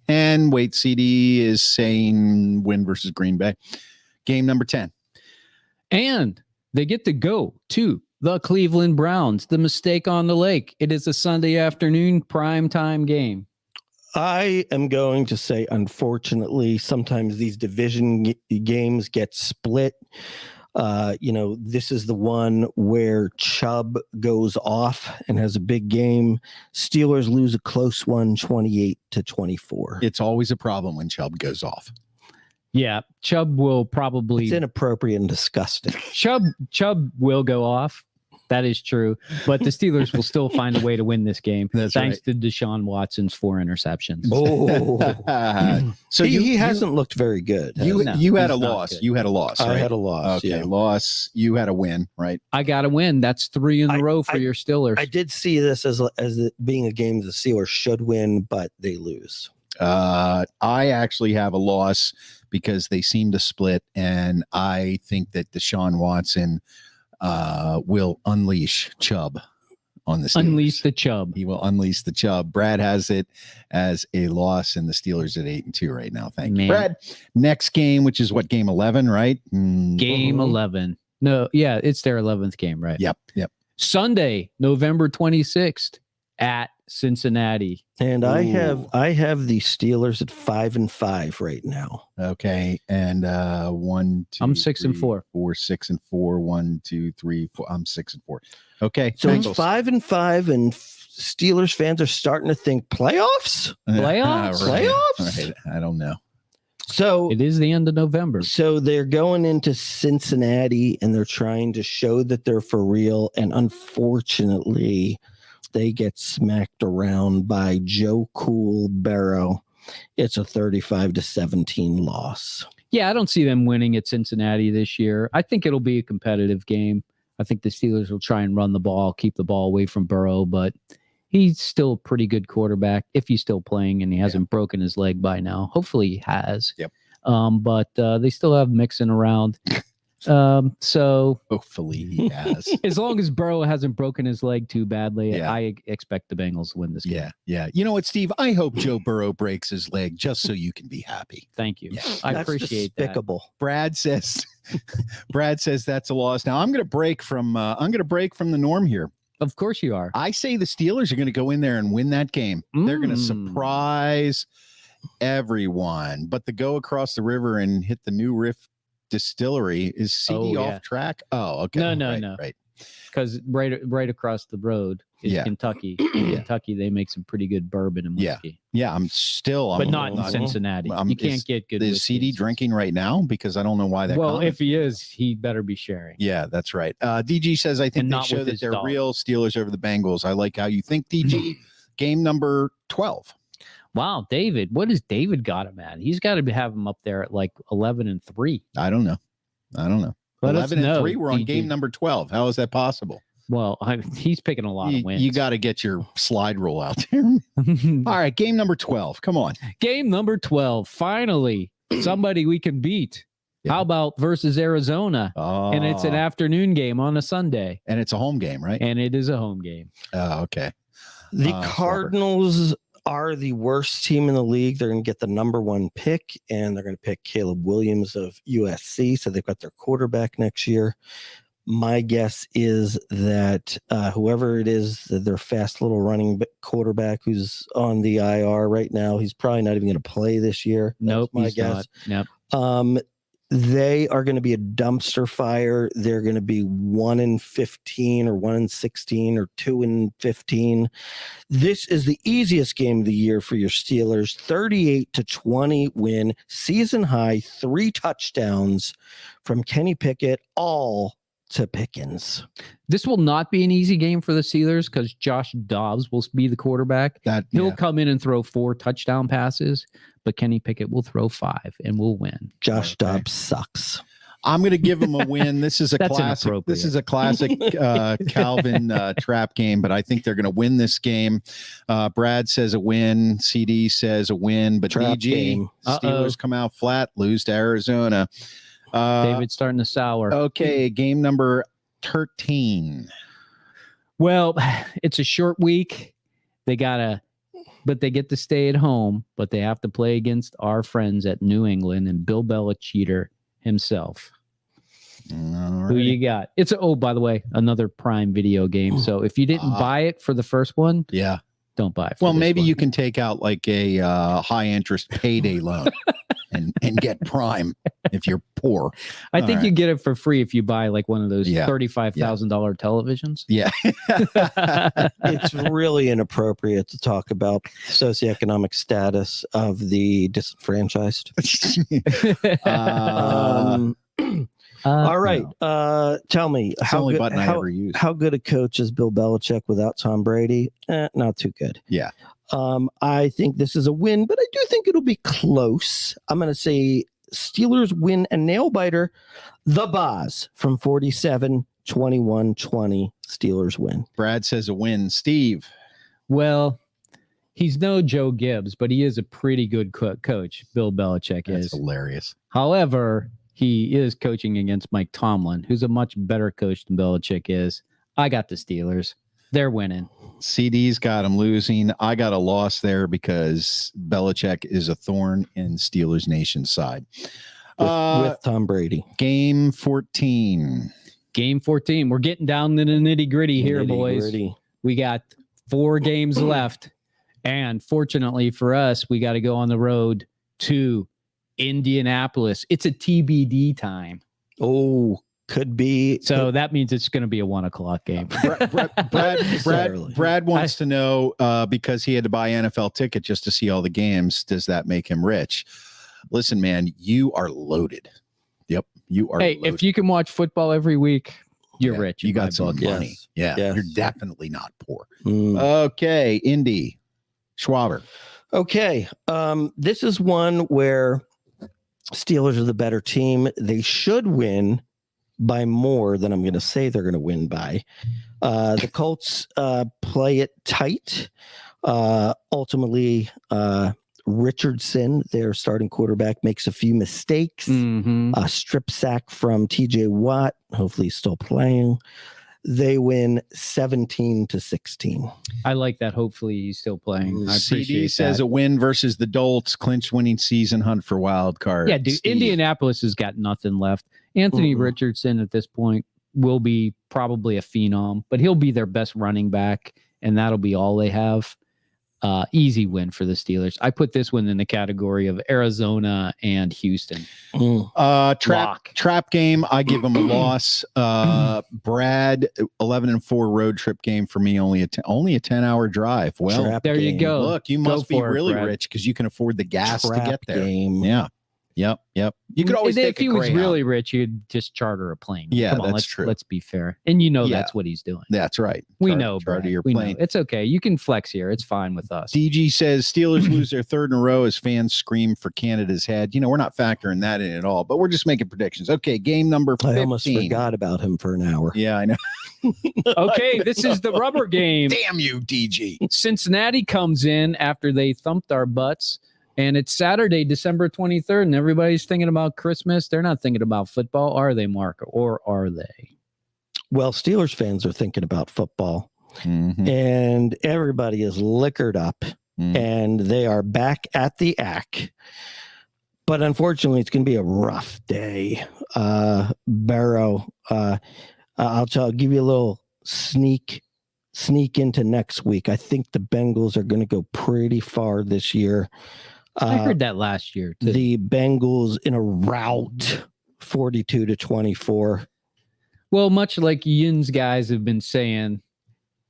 10. Wait, CD is saying win versus Green Bay. Game number 10. And they get to go to the Cleveland Browns, the mistake on the lake. It is a Sunday afternoon primetime game. I am going to say, unfortunately, sometimes these division games get split. This is the one where Chubb goes off and has a big game. Steelers lose a close one, 28-24. It's always a problem when Chubb goes off. Yeah, Chubb will probably... It's inappropriate and disgusting. Chubb will go off. That is true. But the Steelers will still find a way to win this game. That's thanks to Deshaun Watson's 4 interceptions. Oh, so he hasn't looked very good. You had a he's not loss. good. You had a loss. I Right? had a loss. Okay, Yeah. loss. You had a win, right? I got to win. That's 3 in a row for your Steelers. I did see this as it being a game the Steelers should win, but they lose. I actually have a loss because they seem to split, and I think that Deshaun Watson will unleash Chubb on the Steelers. Unleash the Chubb. He will unleash the Chubb. Brad has it as a loss, and the Steelers at 8-2 right now. Thank you, Brad. Next game, which is what, game 11, right? Game 11. No, yeah, it's their 11th game, right? Yep. Sunday, November 26th at Cincinnati. And I have the Steelers at 5-5 right now. Okay, and 1, 2. I'm 6-4. 4, 6-4. 1, 2, 3, 4. I'm 6-4. Okay, So it's 5-5, and Steelers fans are starting to think playoffs. Playoffs? Right. I don't know. So It is the end of November. So they're going into Cincinnati, and they're trying to show that they're for real. And unfortunately, they get smacked around by Joe Cool Barrow. It's a 35-17 loss. Yeah, I don't see them winning at Cincinnati this year. I think it'll be a competitive game. I think the Steelers will try and run the ball, keep the ball away from Burrow, but he's still a pretty good quarterback if he's still playing and he hasn't broken his leg by now. Hopefully he has. Yep. But they still have Mixon around. So Hopefully he has. as long as Burrow hasn't broken his leg too badly, I expect the Bengals to win this game. Yeah. You know what, Steve? I hope Joe Burrow breaks his leg just so you can be happy. Thank you. Yeah. I That's appreciate despicable. Brad says that's a loss. Now I'm going to break from the norm here. that. Of course you are. I say the Steelers are going to go in there and win that game. They're going to surprise everyone. But to go across the river and hit the new Riff Distillery. Is CD off track? Oh, okay. No. Right. Because right across the road is Kentucky. In Kentucky, they make some pretty good bourbon and whiskey. Yeah, but not in Cincinnati. You can't get good. Is CD drinking right now? Because I don't know why that. Well, if he is, he better be sharing. Yeah, that's right. DG says, I think they show that they're real Steelers over the Bengals. I like how you think, DG. Game number 12. Wow, David. What has David got him at? He's got to have him up there at like 11-3. I don't know. Let 11-3. We're on game number 12. How is that possible? Well, he's picking a lot of wins. You got to get your slide rule out there. All right, game number 12. Come on. Game number 12. Finally, somebody we can beat. Yeah. How about versus Arizona? And it's an afternoon game on a Sunday. And it's a home game, right? And it is a home game. Oh, okay. The Cardinals are the worst team in the league. They're going to get the number 1 pick, and they're going to pick Caleb Williams of USC. So they've got their quarterback next year. My guess is that whoever it is, their fast little running quarterback who's on the IR right now, he's probably not even going to play this year. Nope, my guess. Not. Yep. They are going to be a dumpster fire. They're going to be 1-15 or 1-16 or 2-15. This is the easiest game of the year for your Steelers. 38-20 win, season high, 3 touchdowns from Kenny Pickett, all to Pickens. This will not be an easy game for the Steelers because Josh Dobbs will be the quarterback. He'll come in and throw 4 touchdown passes, but Kenny Pickett will throw 5 and will win. Josh Dobbs sucks. I'm going to give him a win. This is a classic. This is a classic Calvin trap game, but I think they're going to win this game. Brad says a win. CD says a win, but trap DG game. Steelers come out flat, lose to Arizona. David's starting to sour. Okay, game number 13. Well, it's a short week. They get to stay at home, but they have to play against our friends at New England and Bill Belichick himself. Right. Who you got? By the way, another Prime Video game. So if you didn't buy it for the first one, don't buy it. Well, maybe you can take out like a high interest payday loan. And get Prime if you're poor. I think you get it for free if you buy like one of those $35,000 televisions. Yeah. It's really inappropriate to talk about socioeconomic status of the disenfranchised. All right. Tell me, how good a coach is Bill Belichick without Tom Brady? Not too good. Yeah. I think this is a win, but I do think it'll be close. I'm going to say Steelers win a nail biter. The Boz from 47, 21-20. Steelers win. Brad says a win. Steve. Well, he's no Joe Gibbs, but he is a pretty good coach. Bill Belichick is. That's hilarious. However, he is coaching against Mike Tomlin, who's a much better coach than Belichick is. I got the Steelers. They're winning. CD's got him losing. I got a loss there because Belichick is a thorn in Steelers Nation's side. With Tom Brady. Game 14. Game 14. We're getting down to the nitty-gritty here, boys. We got 4 games left. And fortunately for us, we got to go on the road to Indianapolis. It's a TBD time. Oh, could be. So that means it's going to be a 1:00 game. Brad wants to know because he had to buy NFL ticket just to see all the games. Does that make him rich? Listen, man, you are loaded. Yep, you are. Hey, loaded. if you can watch football every week, you're rich. You got some money. Yes. Yeah, you're definitely not poor. Okay, Indy, Schwaber. Okay, this is one where Steelers are the better team. They should win by more than I'm going to say they're going to win by. The Colts play it tight. Ultimately, Richardson, their starting quarterback, makes a few mistakes. A strip sack from TJ Watt. Hopefully he's still playing. They win 17-16. I like that. Hopefully he's still playing. I CD says a win versus the Dolts, clinch winning season, hunt for wild card. Yeah, dude. Steve. Indianapolis has got nothing left. Anthony Richardson at this point will be probably a phenom, but he'll be their best running back, and that'll be all they have. Easy win for the Steelers. I put this one in the category of Arizona and Houston. Trap game. I give them a loss. Brad, 11-4 road trip game for me. Only a 10-hour drive. Well, Trap there game. you go. Look, you must be really Brad. rich because you can afford the gas Trap to get there. game. Yeah. Yep. You could always if take he a was Greyhound. really rich, you'd just charter a plane. Yeah, Come on, that's true. Let's be fair. And Yeah. that's what he's doing. That's right. We know, charter Brad. your We plane. know. It's okay. You can flex here. It's fine with us. DG says Steelers lose their third in a row as fans scream for Canada's head. We're not factoring that in at all, but we're just making predictions. Okay, game number 15. I almost forgot about him for an hour. Yeah, I know. Okay, this is the rubber game. Damn you, DG. Cincinnati comes in after they thumped our butts, and it's Saturday, December 23rd, and everybody's thinking about Christmas. They're not thinking about football, are they, Mark? Or are they? Well, Steelers fans are thinking about football, Mm-hmm. and everybody is liquored up, Mm. and they are back at the ACK. But unfortunately, it's going to be a rough day. Barrow, I'll give you a little sneak into next week. I think the Bengals are going to go pretty far this year. I heard that last year, too. The Bengals in a rout, 42-24. Well, much like Yin's guys have been saying,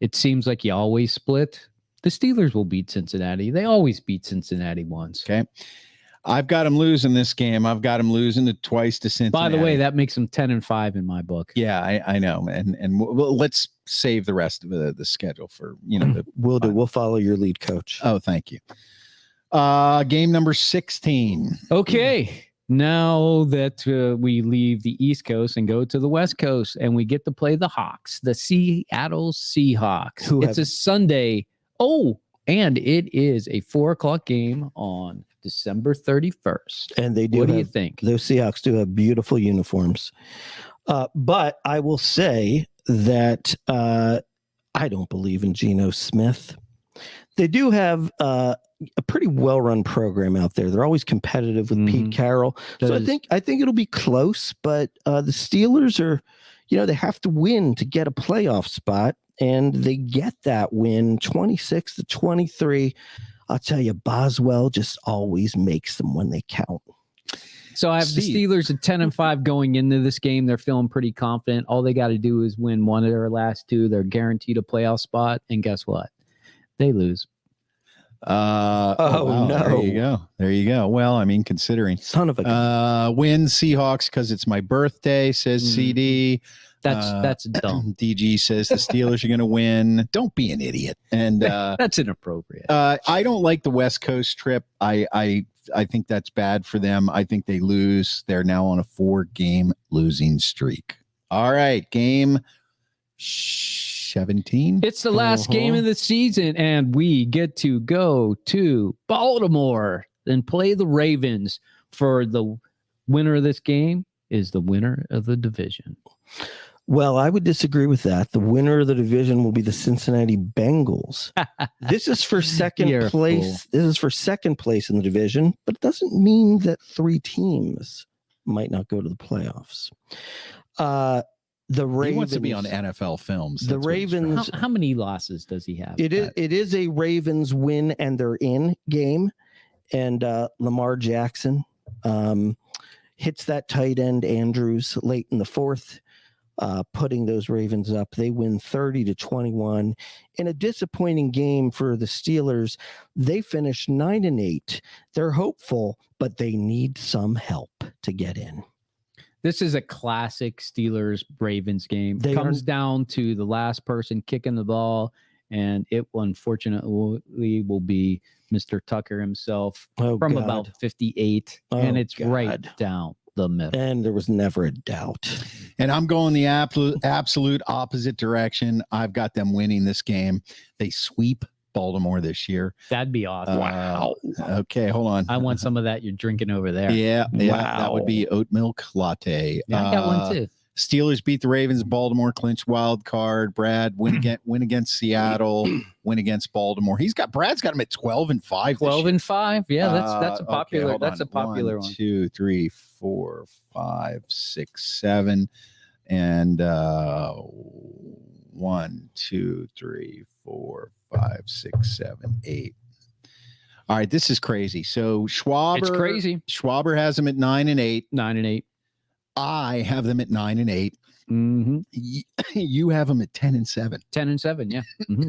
it seems like you always split. The Steelers will beat Cincinnati. They always beat Cincinnati once. Okay. I've got them losing this game. I've got them losing it twice to Cincinnati. By the way, that makes them 10-5 in my book. Yeah, I know. And let's save the rest of the schedule for, We'll follow your lead, coach. Oh, thank you. Game number 16. Okay. Now that we leave the East Coast and go to the West Coast, and we get to play the Hawks, the Seattle Seahawks. It's a Sunday. Oh, and it is a 4:00 game on December 31st. And they do. What do you think? Those Seahawks do have beautiful uniforms. But I will say that I don't believe in Geno Smith. They do have a pretty well-run program out there. They're always competitive with Pete Carroll. So I think it'll be close, but the Steelers are, they have to win to get a playoff spot, and they get that win 26-23. I'll tell you, Boswell just always makes them when they count. So I have the Steelers at 10-5 going into this game. They're feeling pretty confident. All they got to do is win one of their last two. They're guaranteed a playoff spot. And guess what? They lose. Wow. No. There you go. Well, I mean, considering son of a win Seahawks because it's my birthday, says CD. That's dumb. DG says the Steelers are going to win. Don't be an idiot. And that's inappropriate. I don't like the West Coast trip. I think that's bad for them. I think they lose. They're now on a 4-game losing streak. All right, game 17. It's the last game of the season, and we get to go to Baltimore and play the Ravens. For the winner of this game is the winner of the division. Well, I would disagree with that. The winner of the division will be the Cincinnati Bengals. This is for second place. This is for second place in the division, but it doesn't mean that 3 teams might not go to the playoffs. The Ravens, he wants to be on NFL Films. The Ravens. How many losses does he have? It is a Ravens win and they're in game, and Lamar Jackson hits that tight end Andrews late in the fourth, putting those Ravens up. They win 30-21 in a disappointing game for the Steelers. They finished 9-8. They're hopeful, but they need some help to get in. This is a classic Steelers-Ravens game. It comes down to the last person kicking the ball, and it unfortunately will be Mr. Tucker himself from about 58, and it's right down the middle. And there was never a doubt. And I'm going the absolute opposite direction. I've got them winning this game. They sweep Baltimore this year. That'd be awesome. Wow. Okay, hold on. I want some of that you're drinking over there. Yeah, that would be oat milk latte. Yeah, I got one too. Steelers beat the Ravens. Baltimore clinch wild card. Brad win against Seattle. Win against Baltimore. Brad's got him at 12-5. 12-5. Yeah, that's a popular. Okay, that's a popular one. 2, 3, 4, 5, 6, 7, and 1, 2, 3, 4, 5, 6, 7, 8, All right, this is crazy. So Schwaber, It's crazy. Schwaber has them at 9-8. 9-8. I have them at 9-8. Mm-hmm. You have them at 10-7. 10-7. Yeah,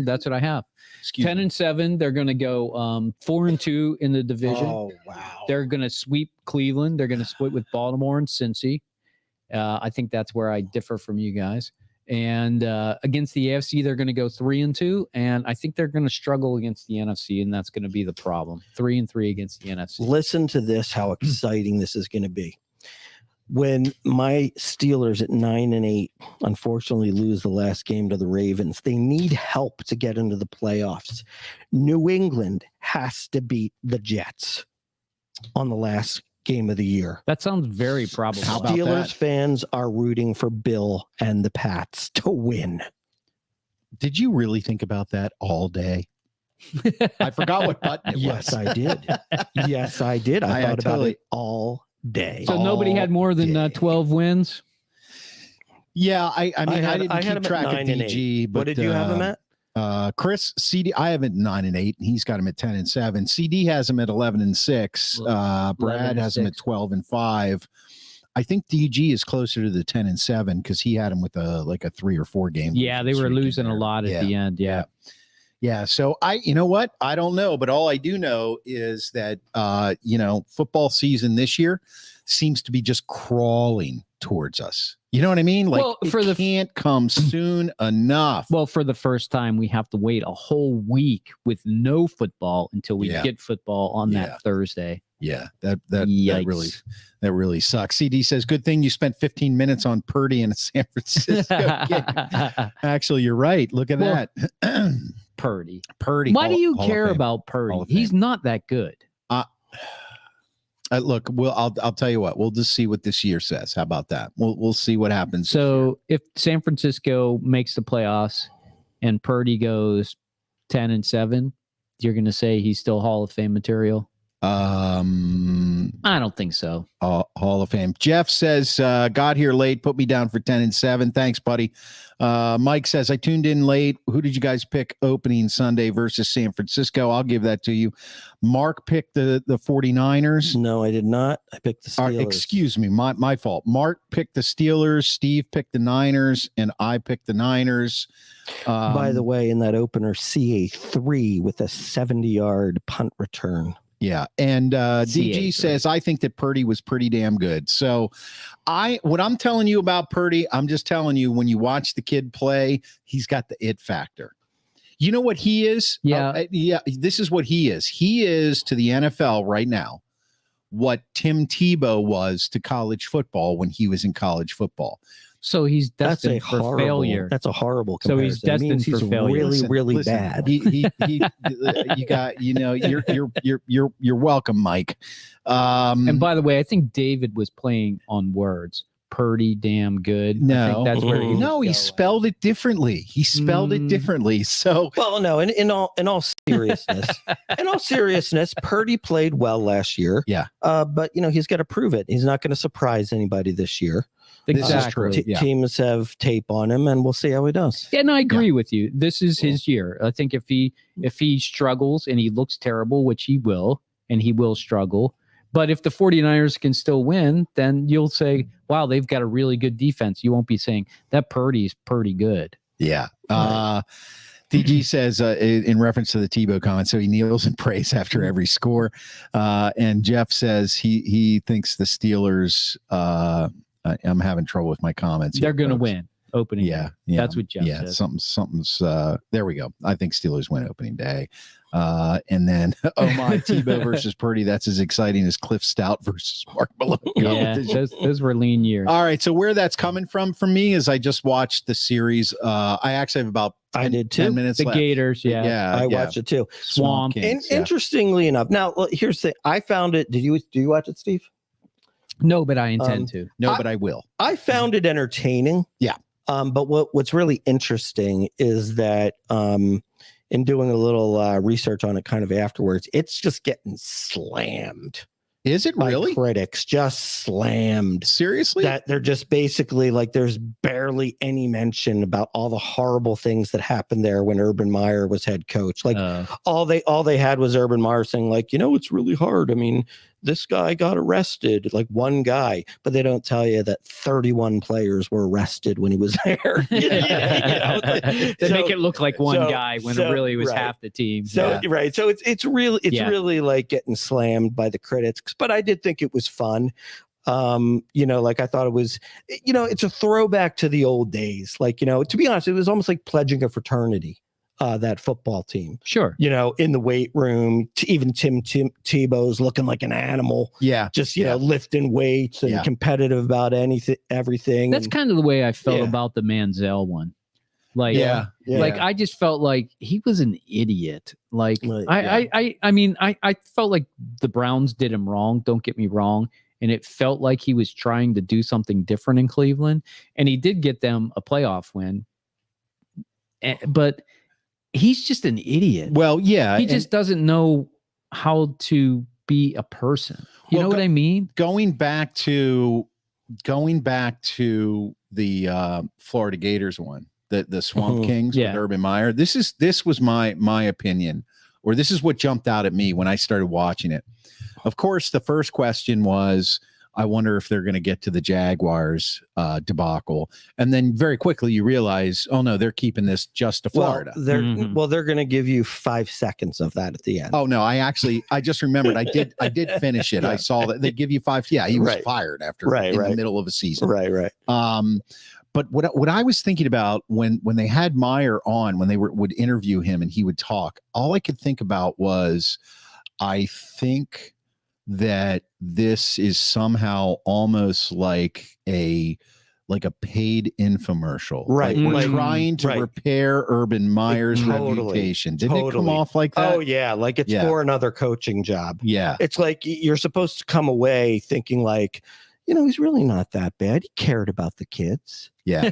that's what I have. Excuse me. 10-7. They're going to go 4-2 in the division. Oh, wow. They're going to sweep Cleveland. They're going to split with Baltimore and Cincy. I think that's where I differ from you guys. And against the AFC, they're going to go 3-2, and I think they're going to struggle against the NFC, and that's going to be the problem. 3-3 against the NFC. Listen to this, how exciting this is going to be. When my Steelers at 9-8 unfortunately lose the last game to the Ravens, they need help to get into the playoffs. New England has to beat the Jets on the last game of the year. That sounds very probable. How about Steelers that? fans are rooting for Bill and the Pats to win. Did you really think about that all day? I forgot what button it Yes, was. I did. Yes, I did. I thought about it all day. So nobody had more than 12 wins? Yeah, I mean, I didn't had keep him at track of 9-8. DG. But What did you have him at? Chris, CD, I have him at 9-8. He's got him at 10-7. CD has him at 11-6. Brad has him at 12-5. I think DG is closer to the 10-7 because he had him with a 3 or 4 game. Yeah, they were losing a lot at the end. Yeah. Yeah. So you know what? I don't know, but all I do know is that, football season this year seems to be just crawling towards us. You know what I mean? Like, it can't come soon enough. Well, for the first time, we have to wait a whole week with no football until we get football on that Thursday. Yeah, that really sucks. CD says, good thing you spent 15 minutes on Purdy in a San Francisco game. Actually, you're right. Look at that. Purdy. Why do you care about Purdy? He's not that good. Look, I'll tell you what. We'll just see what this year says. How about that? We'll see what happens. So if San Francisco makes the playoffs and Purdy goes 10-7, you're going to say he's still Hall of Fame material? I don't think so. Hall of Fame. Jeff says, got here late, put me down for 10-7. Thanks, buddy. Mike says, I tuned in late. Who did you guys pick opening Sunday versus San Francisco? I'll give that to you. Mark picked the 49ers. No, I did not. I picked the Steelers. Excuse me, my fault. Mark picked the Steelers, Steve picked the Niners, and I picked the Niners. By the way, in that opener, CA3 with a 70-yard punt return. Yeah. And DG says, I think that Purdy was pretty damn good. So what I'm telling you about Purdy, I'm just telling you, when you watch the kid play, he's got the it factor. You know what he is? Yeah. This is what he is. He is to the NFL right now what Tim Tebow was to college football when he was in college football. So he's destined for failure. That's a horrible comparison. So he's destined for failure. Really bad. You got, you're welcome, Mike. And by the way, I think David was playing on words. Purdy, damn good. No, I think that's where he spelled it differently. He spelled it differently. So, well, no, in all seriousness, Purdy played well last year. Yeah. But he's got to prove it. He's not going to surprise anybody this year. Exactly. Teams have tape on him, and we'll see how he does. Yeah, no, I agree with you. This is his year. I think if he struggles and he looks terrible, which he will, and he will struggle. But if the 49ers can still win, then you'll say, wow, they've got a really good defense. You won't be saying that Purdy's pretty good. Yeah. DG says, in reference to the Tebow comment, so he kneels and prays after every score. And Jeff says he thinks the Steelers, I'm having trouble with my comments. They're going to win opening day. That's what Jeff says. Something's there we go. I think Steelers win opening day. And then, oh my, Tebow versus Purdy. That's as exciting as Cliff Stout versus Mark Malone. Yeah, those were lean years. All right. So where that's coming from for me is I just watched the series. I actually have about 10 minutes the left. Gators. Yeah. I watched it too. Swamp. Kings, Interestingly enough, now here's the thing. I found it. Do you watch it, Steve? No, but I intend to. No, but I will. I found it entertaining. Yeah. But what's really interesting is that in doing a little research on it kind of afterwards, it's just getting slammed Is it by really? critics, just slammed. Seriously? That they're just basically like there's barely any mention about all the horrible things that happened there when Urban Meyer was head coach. Like all they had was Urban Meyer saying like, it's really hard. I mean, this guy got arrested, like one guy, but they don't tell you that 31 players were arrested when he was there. They make it look like one guy when it really was half the team. So right. So it's really like getting slammed by the critics, but I did think it was fun. Like I thought it was, it's a throwback to the old days. Like, to be honest, it was almost like pledging a fraternity. That football team, sure, in the weight room, even Tim Tebow's looking like an animal, just lifting weights and competitive about everything. That's kind of the way I felt about the Manziel one. Like, like I just felt like he was an idiot. Like, I mean, I felt like the Browns did him wrong. Don't get me wrong. And it felt like he was trying to do something different in Cleveland, and he did get them a playoff win. But he's just an idiot. Well, yeah. He just doesn't know how to be a person. You know what I mean? Going back to the Florida Gators one, the Swamp Kings with Urban Meyer. This was my opinion, or this is what jumped out at me when I started watching it. Of course, the first question was, I wonder if they're going to get to the Jaguars debacle. And then very quickly you realize, oh no, they're keeping this just to Florida. Well, they're going to give you 5 seconds of that at the end. Oh no, I just remembered I did finish it. I saw that they give you 5. Yeah, he was fired after the middle of a season. Right. But what I was thinking about when they had Meyer on, when they would interview him and he would talk, all I could think about was, I think that this is somehow almost like a paid infomercial. Right. Like we're trying to repair Urban Meyer's reputation. Didn't it come off like that? Oh, yeah. Like it's for another coaching job. Yeah. It's like you're supposed to come away thinking like, he's really not that bad. He cared about the kids. Yeah.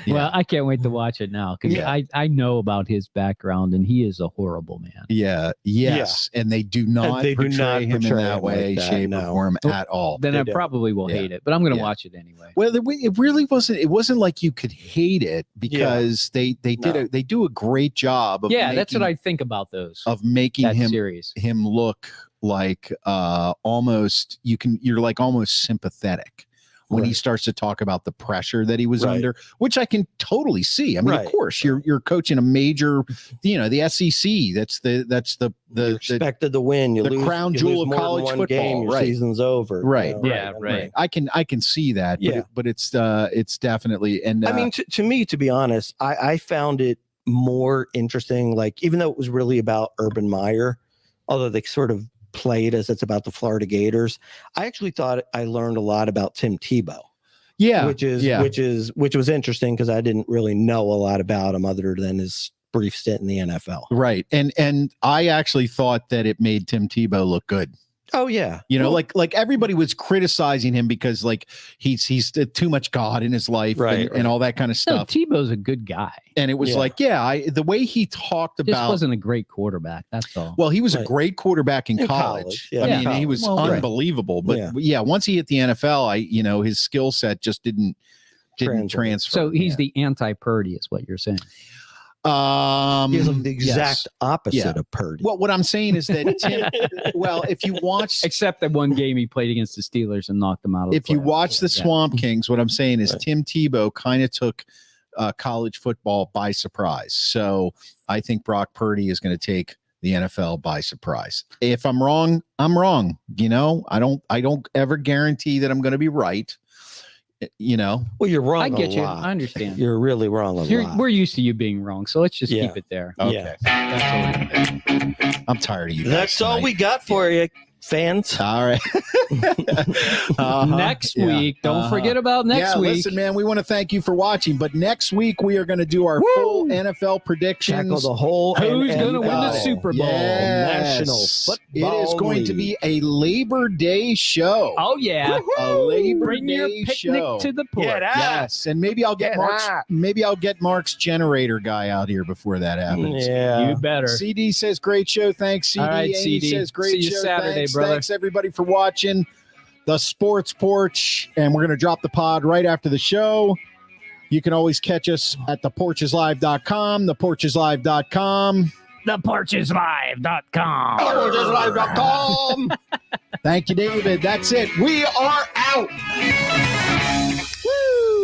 Well, I can't wait to watch it now because I know about his background and he is a horrible man. Yeah. Yes. Yeah. And they do not portray him in that way, shape, or form at all. Then I probably will hate it, but I'm going to watch it anyway. Well, it really wasn't. It wasn't like you could hate it because they do a great job of that's what I think about those of making him look like almost you're like almost sympathetic when he starts to talk about the pressure that he was under, which I can totally see. I mean, of course, you're coaching a major, the SEC. That's the you're expected to win. You the lose, crown jewel of college football. Game, your season's over. Right. Right. I can see that. But it's definitely. And I mean, to me, to be honest, I found it more interesting. Like even though it was really about Urban Meyer, although they sort of played as it's about the Florida Gators, I actually thought I learned a lot about Tim Tebow. Yeah, which was interesting because I didn't really know a lot about him other than his brief stint in the NFL. Right, and I actually thought that it made Tim Tebow look good. Oh yeah, like everybody was criticizing him because like he's too much God in his life, and all that kind of stuff. No, Tebow's a good guy, and it was the way he talked about. Just wasn't a great quarterback. That's all. Well, he was a great quarterback in college. I mean, he was unbelievable. But once he hit the NFL, his skill set just didn't transfer. So he's the anti-Purdy, is what you're saying. He's the exact opposite of Purdy. Well, what I'm saying is that Tim, if you watch, except that one game he played against the Steelers and knocked them out. If you watch the Swamp Kings, what I'm saying is Tim Tebow kind of took college football by surprise. So I think Brock Purdy is going to take the NFL by surprise. If I'm wrong, I'm wrong. I don't ever guarantee that I'm going to be right. Well, you're wrong. I get you. I understand. You're really wrong a lot. We're used to you being wrong, so let's just keep it there. Okay. I'm tired of you. That's all we got for you, fans. All right. Next week, don't forget about next week. Listen, man, we want to thank you for watching, but next week we are going to do our full NFL predictions. Tackle the whole who's going to win the Super Bowl? National Football It is going to be a Labor Day show. Oh yeah, a Labor Bring Day your picnic show to the Porch. Yes, and maybe I'll get Mark's generator guy out here before that happens. Yeah, you better. CD says great show. Thanks, CD. All right, CD says great See you show. Saturday, Thanks. guys. Thanks, everybody, for watching the Sports Porch. And we're going to drop the pod right after the show. You can always catch us at theporcheslive.com, theporcheslive.com. theporcheslive.com. Porcheslive.com. Thank you, David. That's it. We are out.